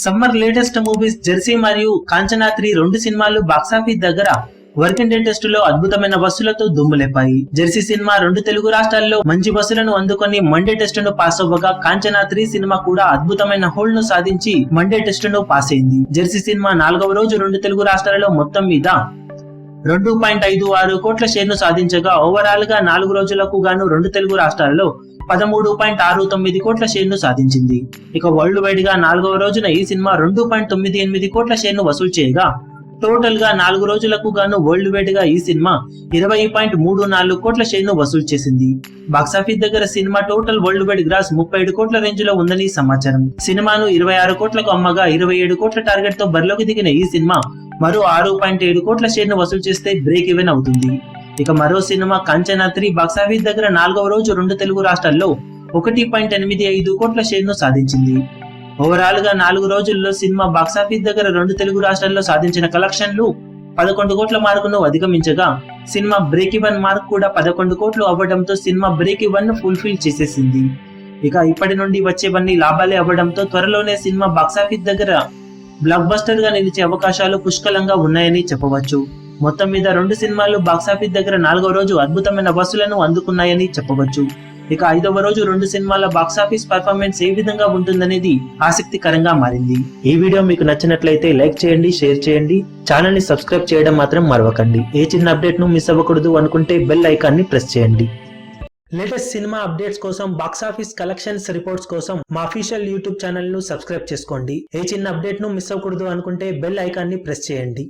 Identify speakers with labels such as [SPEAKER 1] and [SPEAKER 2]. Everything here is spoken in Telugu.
[SPEAKER 1] సమ్మర్ లేటెస్ట్ మూవీస్ జెర్సీ మరియు కాంచనా 3 రెండు సినిమాలు బాక్సాఫీస్ దగ్గర వర్కింగ్ డే టెస్ట్ లో అద్భుతమైన వసూలతో దుమ్ములేపాయి. జెర్సీ సినిమా రెండు తెలుగు రాష్ట్రాల్లో మంచి వసూలను అందుకొని మండే టెస్ట్ ను పాస్ అవ్వగా, కాంచనా 3 సినిమా కూడా అద్భుతమైన హోల్డ్ ను సాధించి మండే టెస్ట్ ను పాస్ అయింది. జెర్సీ సినిమా 4వ రోజు రెండు తెలుగు రాష్ట్రాలలో మొత్తం మీద 2.56 కోట్ల షేర్ ను సాధించగా, ఓవరాల్ గా 4 రోజులకు గాను రెండు తెలుగు రాష్ట్రాలలో 13.69 కోట్ల షేర్ ను సాధించింది. ఇక వరల్డ్ వైడ్ గా 4వ రోజున ఈ సినిమా 2.98 కోట్ల షేర్ ను వసూలు చేయగా, టోటల్ గా 4 రోజులకు గాను వరల్డ్ వైడ్ గా ఈ సినిమా 20.34 కోట్ల షేర్ ను వసూలు చేసింది. బాక్సాఫీస్ దగ్గర సినిమా టోటల్ వరల్డ్ వైడ్ గ్రాస్ 37 కోట్ల రేంజ్ లో ఉందని సమాచారం. సినిమాను 26 కోట్లకు అమ్మగా 27 కోట్ల టార్గెట్ తో బరిలోకి దిగిన ఈ సినిమా మరో 6.7 కోట్ల షేర్ ను వసూలు చేస్తే బ్రేక్ ఈవెన్ అవుతుంది. ఇక మరో సినిమా కాంచనా 3 బాక్సాఫీస్ దగ్గర 4వ రోజు రెండు తెలుగు రాష్ట్రాల్లో 1.85 కోట్ల షేర్ ను సాధించింది. ఓవరాల్ గా 4 రోజుల్లో సినిమా బాక్సాఫీస్ దగ్గర రెండు తెలుగు రాష్ట్రాల్లో సాధించిన కలెక్షన్లు 11 కోట్ల మార్కును అధిగమించగా, సినిమా బ్రేక్ ఈవెన్ మార్క్ కూడా 11 కోట్లు అవ్వడంతో సినిమా బ్రేక్ ఈవెన్ ను ఫుల్ఫిల్ చేసేసింది. ఇక ఇప్పటి నుండి వచ్చేవన్నీ లాభాలే అవ్వడంతో త్వరలోనే సినిమా బాక్సాఫీస్ దగ్గర బ్లాక్ బస్టర్ గా నిలిచే అవకాశాలు పుష్కలంగా ఉన్నాయని చెప్పవచ్చు. మొత్తం మీద రెండు సినిమాలు బాక్సాఫీస్ దగ్గర 4వ రోజు అద్భుతమైన వసూలను అందుకున్నాయని చెప్పవచ్చు. ఇక 5వ రోజు రెండు సినిమాల బాక్సాఫీస్ పర్ఫార్మెన్స్ ఏ విధంగా ఉంటుందనేది ఆసక్తికరంగా మారింది. ఈ వీడియో మీకు నచ్చినట్లయితే లైక్ చేయండి, షేర్ చేయండి, ఛానల్ ని సబ్స్క్రైబ్ చేయడం మాత్రం మరవకండి. ఏ చిన్న అప్డేట్ ను మిస్ అవ్వకూడదు అనుకుంటే బెల్ ఐకాన్ ని ప్రెస్ చేయండి. లేటెస్ట్ సినిమా అప్డేట్స్ కోసం, బాక్సాఫీస్ కలెక్షన్స్ రిపోర్ట్స్ కోసం మా అఫీషియల్ యూట్యూబ్ ఛానల్ ను సబ్స్క్రైబ్ చేసుకోండి. ఏ చిన్న అప్డేట్ ను మిస్ అవ్వకూడదు అనుకుంటే బెల్ ఐకాన్ ని ప్రెస్ చేయండి.